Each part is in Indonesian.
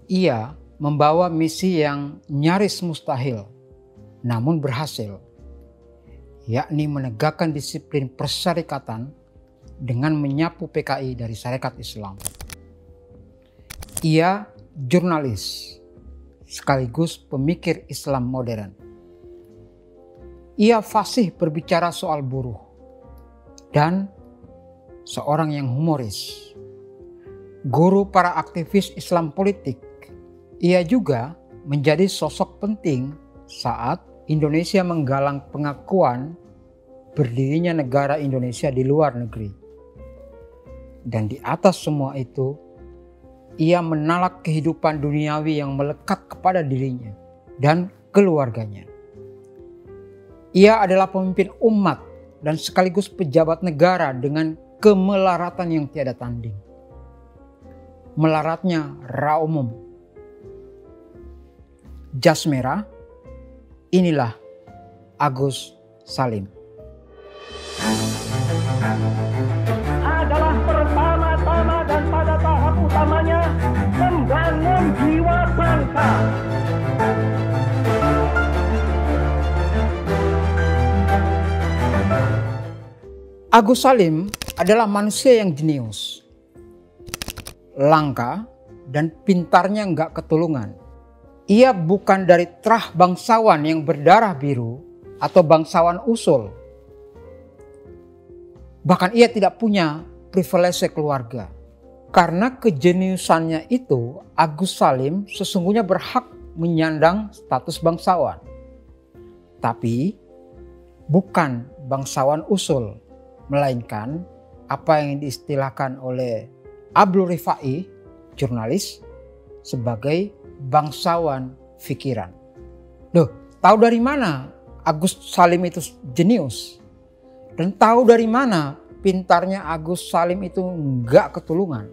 Ia membawa misi yang nyaris mustahil, namun berhasil, yakni menegakkan disiplin persyarikatan dengan menyapu PKI dari syarikat Islam. Ia jurnalis sekaligus pemikir Islam modern. Ia fasih berbicara soal buruh dan seorang yang humoris. Guru para aktivis Islam politik, ia juga menjadi sosok penting saat Indonesia menggalang pengakuan berdirinya negara Indonesia di luar negeri. Dan di atas semua itu, ia menalak kehidupan duniawi yang melekat kepada dirinya dan keluarganya. Ia adalah pemimpin umat dan sekaligus pejabat negara dengan kemelaratan yang tiada tanding. Melaratnya ra umum. Jas merah, inilah Agus Salim. Adalah pertama-tama dan pada tahap utamanya membangun jiwa bangsa. Agus Salim adalah manusia yang jenius, langka, dan pintarnya nggak ketulungan. Ia bukan dari terah bangsawan yang berdarah biru atau bangsawan usul. Bahkan ia tidak punya privilege keluarga. Karena kejeniusannya itu, Agus Salim sesungguhnya berhak menyandang status bangsawan. Tapi bukan bangsawan usul, melainkan apa yang diistilahkan oleh Abdul Rifai, jurnalis, sebagai bangsawan fikiran. Loh, tahu dari mana Agus Salim itu jenius? Dan tahu dari mana pintarnya Agus Salim itu enggak ketulungan?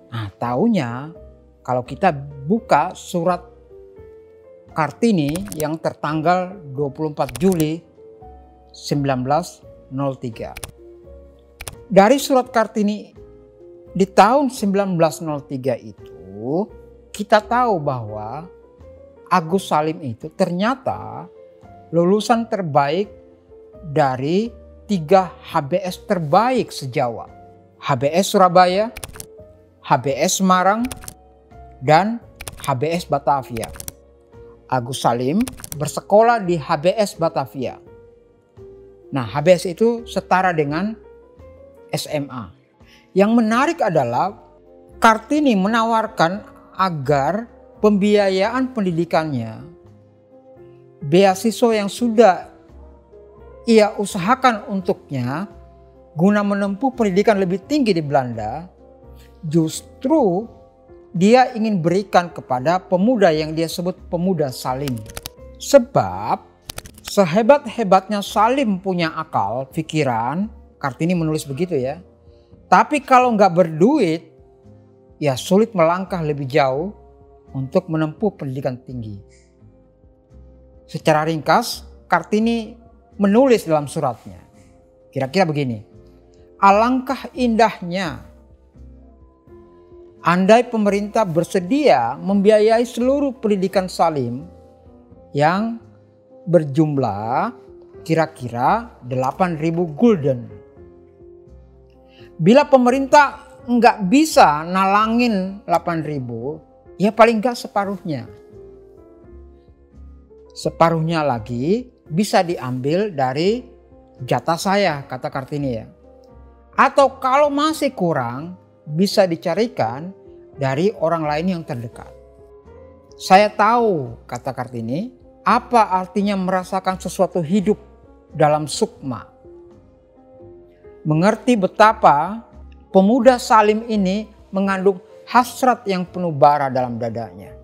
Nah, taunya kalau kita buka surat Kartini yang tertanggal 24 Juli 1903. Dari surat Kartini di tahun 1903 itu, kita tahu bahwa Agus Salim itu ternyata lulusan terbaik dari 3 HBS terbaik se-Jawa. HBS Surabaya, HBS Semarang, dan HBS Batavia. Agus Salim bersekolah di HBS Batavia. Nah, HBS itu setara dengan SMA. Yang menarik adalah Kartini menawarkan agar pembiayaan pendidikannya, beasiswa yang sudah ia usahakan untuknya guna menempuh pendidikan lebih tinggi di Belanda, justru dia ingin berikan kepada pemuda yang dia sebut pemuda Salim. Sebab sehebat-hebatnya Salim punya akal, pikiran, Kartini menulis begitu ya. Tapi kalau nggak berduit, ya sulit melangkah lebih jauh untuk menempuh pendidikan tinggi. Secara ringkas, Kartini menulis dalam suratnya. Kira-kira begini. Alangkah indahnya andai pemerintah bersedia membiayai seluruh pendidikan Salim yang berjumlah kira-kira 8.000 gulden. Bila pemerintah nggak bisa nalangin 8.000, ya paling nggak separuhnya. Separuhnya lagi bisa diambil dari jatah saya, kata Kartini ya. Atau kalau masih kurang, bisa dicarikan dari orang lain yang terdekat. Saya tahu, kata Kartini, apa artinya merasakan sesuatu hidup dalam sukma. Mengerti betapa pemuda Salim ini mengandung hasrat yang penuh bara dalam dadanya.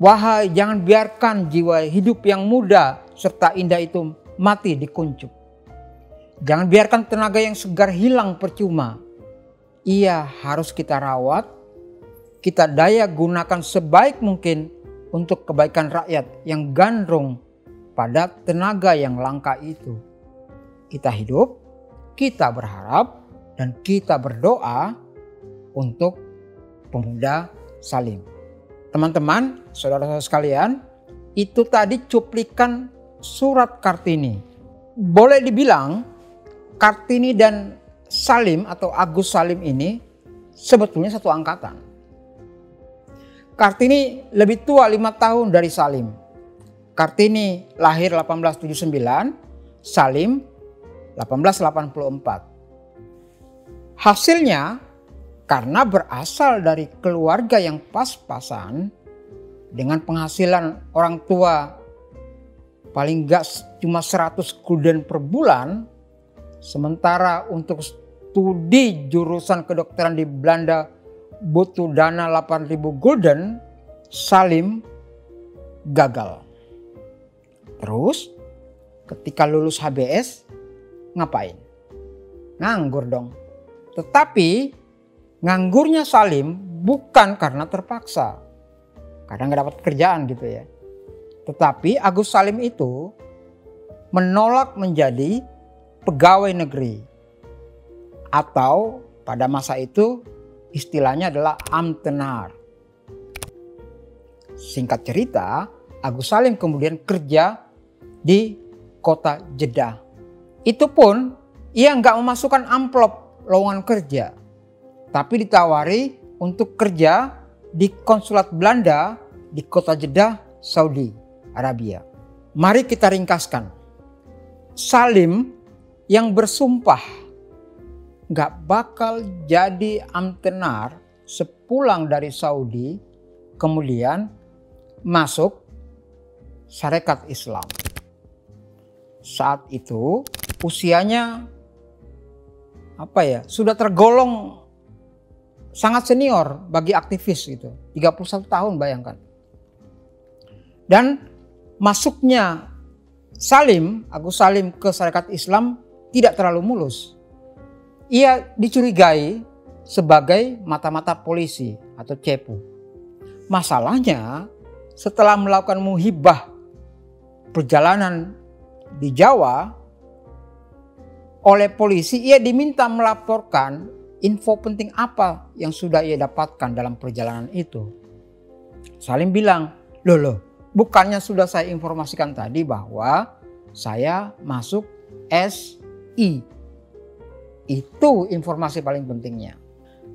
Wahai, jangan biarkan jiwa hidup yang muda serta indah itu mati dikuncup. Jangan biarkan tenaga yang segar hilang percuma. Ia harus kita rawat, kita daya gunakan sebaik mungkin untuk kebaikan rakyat yang gandrung pada tenaga yang langka itu. Kita hidup, kita berharap, dan kita berdoa untuk Pemuda Salim. Teman-teman, saudara-saudara sekalian, itu tadi cuplikan surat Kartini. Boleh dibilang Kartini dan Salim atau Agus Salim ini sebetulnya satu angkatan. Kartini lebih tua 5 tahun dari Salim. Kartini lahir 1879, Salim 1884. Hasilnya, karena berasal dari keluarga yang pas-pasan dengan penghasilan orang tua paling gak cuma 100 gulden per bulan, sementara untuk studi jurusan kedokteran di Belanda butuh dana 8.000 gulden, Salim gagal. Terus ketika lulus HBS ngapain? Nganggur dong. Tetapi nganggurnya Salim bukan karena terpaksa, karena nggak dapat pekerjaan gitu ya. Tetapi Agus Salim itu menolak menjadi pegawai negeri, atau pada masa itu istilahnya adalah Ambtenaar. Singkat cerita, Agus Salim kemudian kerja di kota Jeddah. Itu pun ia nggak memasukkan amplop lowongan kerja, tapi ditawari untuk kerja di konsulat Belanda di kota Jeddah, Saudi Arabia. Mari kita ringkaskan. Salim yang bersumpah gak bakal jadi Ambtenaar sepulang dari Saudi, kemudian masuk Sarekat Islam. Saat itu usianya sudah tergolong sangat senior bagi aktivis gitu. 31 tahun bayangkan. Dan masuknya Salim, Agus Salim ke Sarekat Islam tidak terlalu mulus. Ia dicurigai sebagai mata-mata polisi atau cepu. Masalahnya setelah melakukan muhibah perjalanan di Jawa oleh polisi, ia diminta melaporkan info penting apa yang sudah ia dapatkan dalam perjalanan itu. Salim bilang, loh, bukannya sudah saya informasikan tadi bahwa saya masuk SI. Itu informasi paling pentingnya.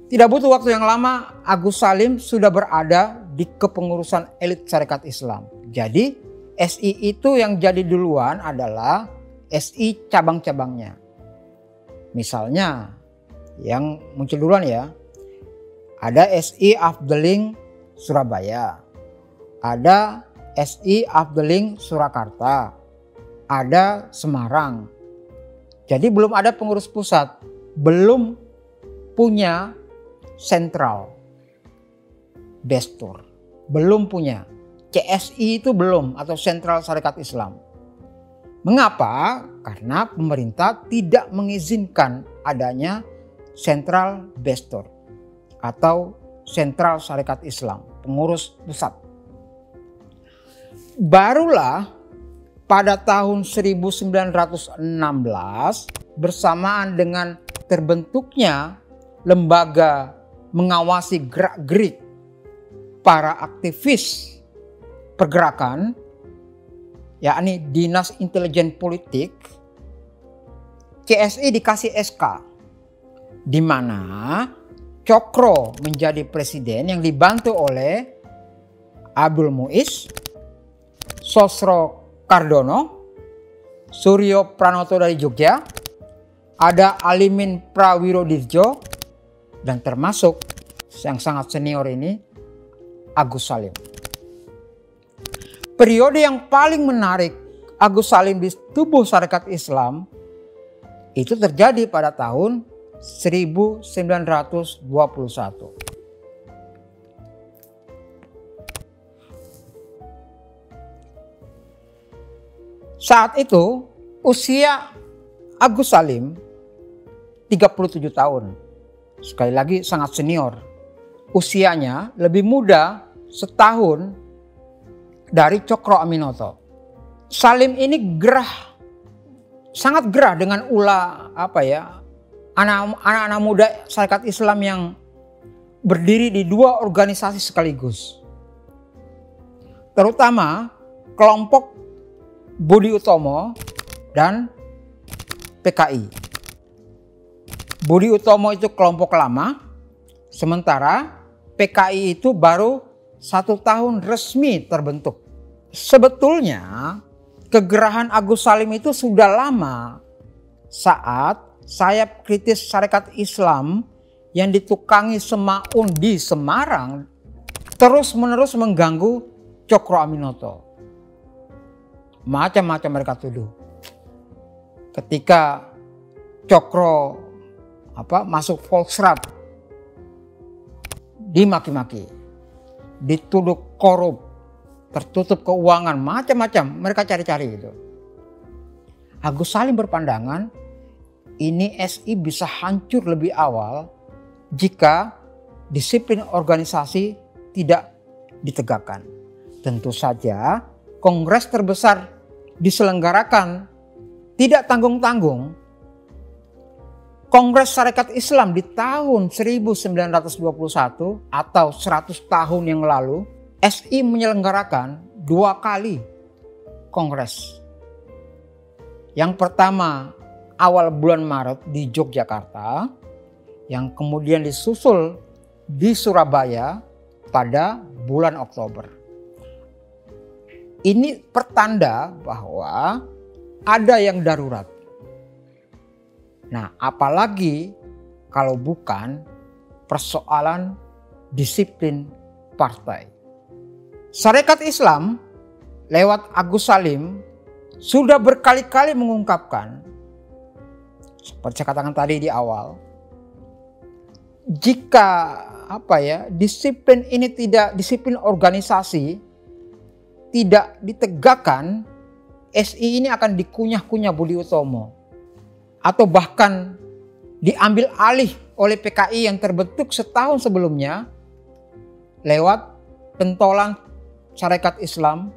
Tidak butuh waktu yang lama, Agus Salim sudah berada di kepengurusan elit Sarekat Islam. Jadi SI itu yang jadi duluan adalah SI cabang-cabangnya. Misalnya yang muncul duluan ya, ada SI Afdeling Surabaya, ada SI Afdeling Surakarta, ada Semarang. Jadi belum ada pengurus pusat, belum punya sentral Bestur, belum punya CSI itu belum, atau Sentral Sarekat Islam. Mengapa? Karena pemerintah tidak mengizinkan adanya Sentral Bestur atau Sentral Sarekat Islam, pengurus pusat. Barulah pada tahun 1916 bersamaan dengan terbentuknya lembaga mengawasi gerak-gerik para aktivis pergerakan, yakni Dinas Intelijen Politik, CSI dikasih SK, di mana Cokro menjadi presiden yang dibantu oleh Abdul Muiz, Sosro Kardono, Suryo Pranoto dari Jogja, ada Alimin Prawirodirjo, dan termasuk yang sangat senior ini Agus Salim. Periode yang paling menarik Agus Salim di tubuh Sarekat Islam itu terjadi pada tahun 1921. Saat itu usia Agus Salim 37 tahun. Sekali lagi sangat senior. Usianya lebih muda setahun dari Cokro Aminoto. Salim ini sangat gerah dengan ulah anak-anak muda Sarekat Islam yang berdiri di dua organisasi sekaligus, terutama kelompok Budi Utomo dan PKI. Budi Utomo itu kelompok lama, sementara PKI itu baru 1 tahun resmi terbentuk. Sebetulnya kegerahan Agus Salim itu sudah lama saat sayap kritis Sarekat Islam yang ditukangi Semaun di Semarang terus-menerus mengganggu Cokro Aminoto. Macam-macam mereka tuduh. Ketika Cokro masuk Volksrat, dimaki-maki, dituduh korup, tertutup keuangan, macam-macam mereka cari-cari gitu. Agus Salim berpandangan ini SI bisa hancur lebih awal jika disiplin organisasi tidak ditegakkan. Tentu saja kongres terbesar diselenggarakan tidak tanggung-tanggung. Kongres Sarekat Islam di tahun 1921 atau 100 tahun yang lalu, SI menyelenggarakan 2 kali kongres. Yang pertama awal bulan Maret di Yogyakarta, yang kemudian disusul di Surabaya pada bulan Oktober. Ini pertanda bahwa ada yang darurat. Nah, apalagi kalau bukan persoalan disiplin partai. Sarekat Islam lewat Agus Salim sudah berkali-kali mengungkapkan, seperti saya katakan tadi di awal, jika disiplin ini disiplin organisasi tidak ditegakkan, SI ini akan dikunyah-kunyah Budi Utomo atau bahkan diambil alih oleh PKI yang terbentuk setahun sebelumnya lewat pentolan Sarekat Islam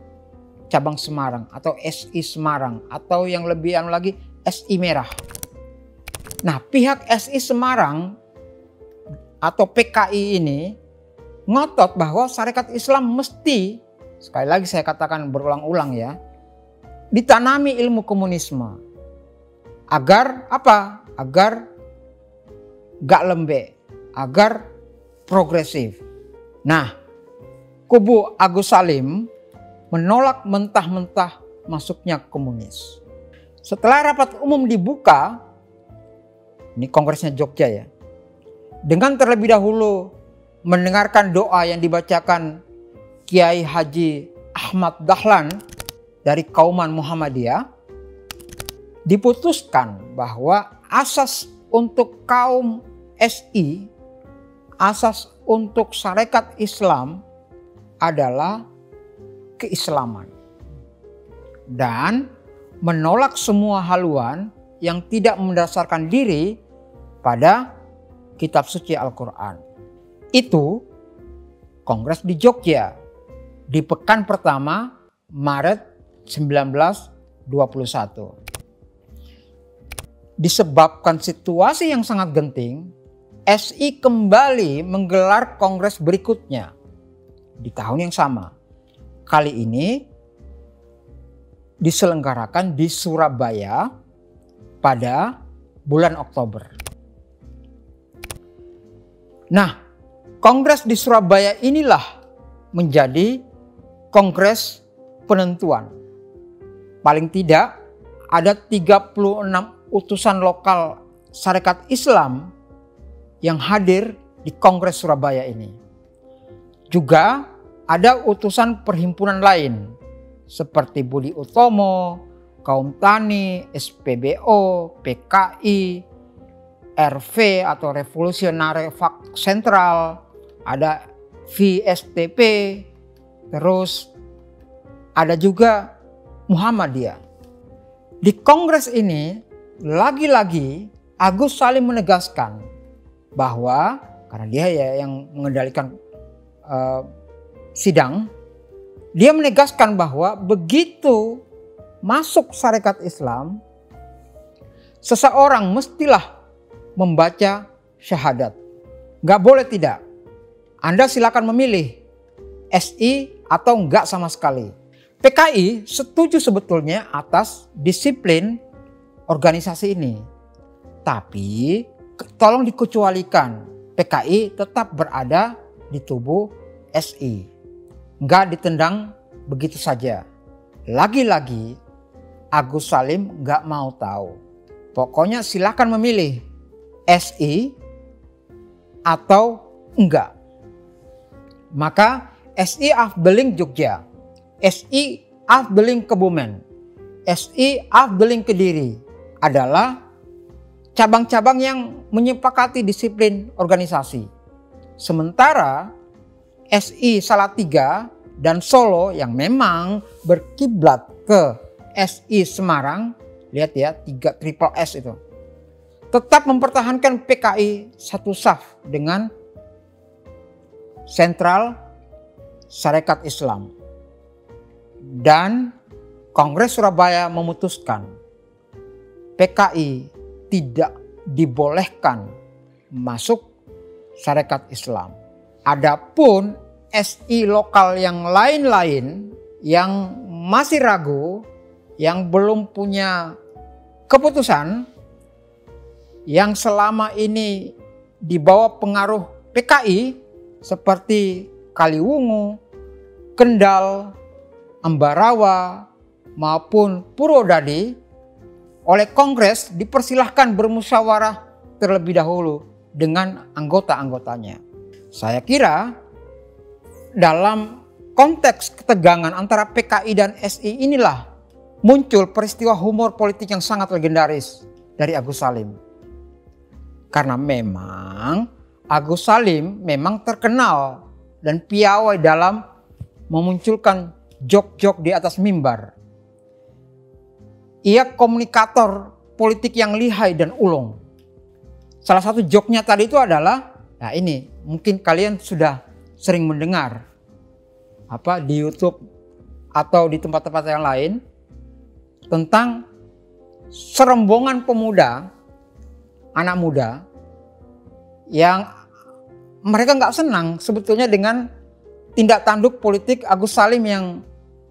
cabang Semarang atau SI Semarang atau yang lebih lagi SI Merah. Nah, pihak SI Semarang atau PKI ini ngotot bahwa Sarekat Islam mesti, sekali lagi saya katakan berulang-ulang ya, ditanami ilmu komunisme. Agar apa? Agar gak lembek, agar progresif. Nah, kubu Agus Salim menolak mentah-mentah masuknya komunis. Setelah rapat umum dibuka, ini kongresnya Jogja ya, dengan terlebih dahulu mendengarkan doa yang dibacakan Kiai Haji Ahmad Dahlan dari Kauman Muhammadiyah, diputuskan bahwa asas untuk kaum SI, asas untuk Sarekat Islam adalah keislaman dan menolak semua haluan yang tidak mendasarkan diri pada kitab suci Al-Quran. Itu kongres di Jogja di pekan pertama Maret 1921. Disebabkan situasi yang sangat genting, SI kembali menggelar kongres berikutnya di tahun yang sama. Kali ini diselenggarakan di Surabaya pada bulan Oktober. Nah, kongres di Surabaya inilah menjadi kongres penentuan. Paling tidak ada 36 utusan lokal Sarekat Islam yang hadir di Kongres Surabaya ini. Juga ada utusan perhimpunan lain seperti Budi Utomo, Kaum Tani, SPBO, PKI, RV atau Revolusionary Front Sentral, ada VSTP, terus ada juga Muhammadiyah. Di kongres ini lagi-lagi Agus Salim menegaskan bahwa karena dia ya yang mengendalikan sidang, dia menegaskan bahwa begitu masuk Sarekat Islam, seseorang mestilah membaca syahadat. Gak boleh tidak. Anda silakan memilih SI atau enggak sama sekali. PKI setuju sebetulnya atas disiplin organisasi ini. Tapi tolong dikecualikan, PKI tetap berada di tubuh SI. Enggak ditendang begitu saja. Lagi-lagi Agus Salim enggak mau tahu. Pokoknya silakan memilih SI atau enggak. Maka SI Afdeling Jogja, SI Afdeling Kebumen, SI Afdeling Kediri adalah cabang-cabang yang menyepakati disiplin organisasi. Sementara SI Salatiga dan Solo yang memang berkiblat ke SI Semarang, lihat ya, 3 triple S itu, tetap mempertahankan PKI satu saf dengan Sentral Sarekat Islam. Dan Kongres Surabaya memutuskan PKI tidak dibolehkan masuk Sarekat Islam. Adapun SI lokal yang lain-lain yang masih ragu, yang belum punya keputusan, yang selama ini di bawah pengaruh PKI seperti Kaliwungu, Kendal, Ambarawa maupun Purwodadi, oleh Kongres dipersilahkan bermusyawarah terlebih dahulu dengan anggota-anggotanya. Saya kira dalam konteks ketegangan antara PKI dan SI inilah muncul peristiwa humor politik yang sangat legendaris dari Agus Salim. Karena memang Agus Salim memang terkenal dan piawai dalam memunculkan jok-jok di atas mimbar. Ia komunikator politik yang lihai dan ulung. Salah satu joknya tadi itu adalah, nah ini mungkin kalian sudah sering mendengar di YouTube atau di tempat-tempat yang lain, tentang serombongan pemuda, anak muda yang mereka nggak senang sebetulnya dengan tindak tanduk politik Agus Salim yang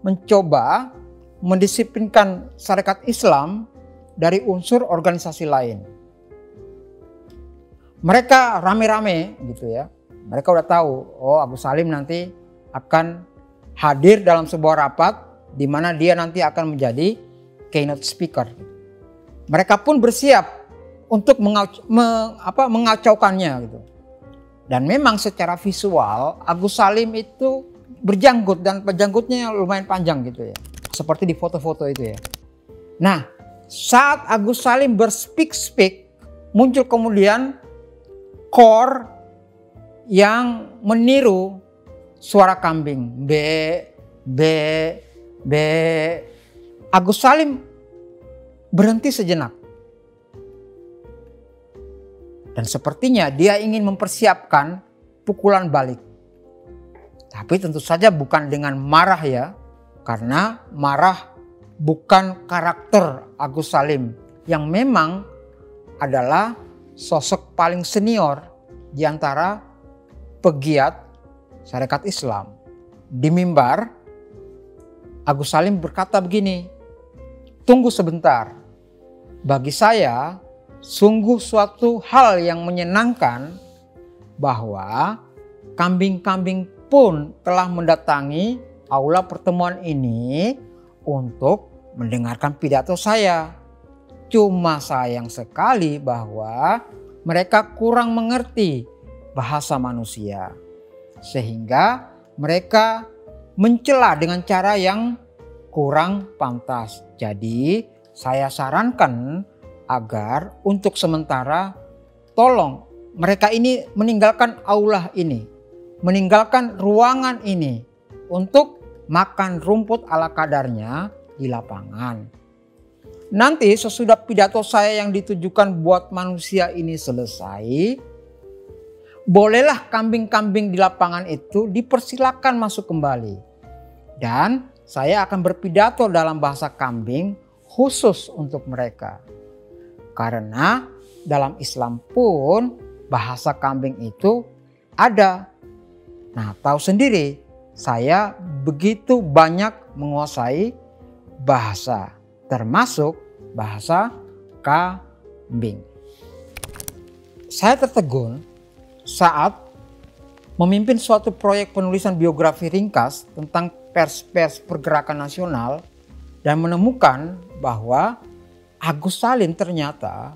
mencoba mendisiplinkan Sarekat Islam dari unsur organisasi lain. Mereka rame-rame gitu ya. Mereka udah tahu, oh Agus Salim nanti akan hadir dalam sebuah rapat di mana dia nanti akan menjadi keynote speaker. Mereka pun bersiap untuk mengacaukannya gitu. Dan memang secara visual Agus Salim itu berjanggut dan pejanggutnya lumayan panjang gitu ya. Seperti di foto-foto itu ya. Nah, saat Agus Salim berspeak, muncul kemudian kor yang meniru suara kambing. Be. Agus Salim berhenti sejenak. Dan sepertinya dia ingin mempersiapkan pukulan balik. Tapi tentu saja bukan dengan marah ya. Karena marah bukan karakter Agus Salim. Yang memang adalah sosok paling senior di antara pegiat Sarekat Islam. Di mimbar, Agus Salim berkata begini, "Tunggu sebentar. Bagi saya, sungguh suatu hal yang menyenangkan bahwa kambing-kambing pun telah mendatangi aula pertemuan ini untuk mendengarkan pidato saya. Cuma sayang sekali bahwa mereka kurang mengerti bahasa manusia, sehingga mereka mencela dengan cara yang kurang pantas. Jadi saya sarankan agar untuk sementara tolong mereka ini meninggalkan aula ini, meninggalkan ruangan ini untuk makan rumput ala kadarnya di lapangan. Nanti sesudah pidato saya yang ditujukan buat manusia ini selesai, bolehlah kambing-kambing di lapangan itu dipersilakan masuk kembali. Dan saya akan berpidato dalam bahasa kambing khusus untuk mereka. Karena dalam Islam pun bahasa kambing itu ada Nah, tahu sendiri saya begitu banyak menguasai bahasa, termasuk bahasa kambing. Saya tertegun saat memimpin suatu proyek penulisan biografi ringkas tentang pers-pers pergerakan nasional dan menemukan bahwa Agus Salim ternyata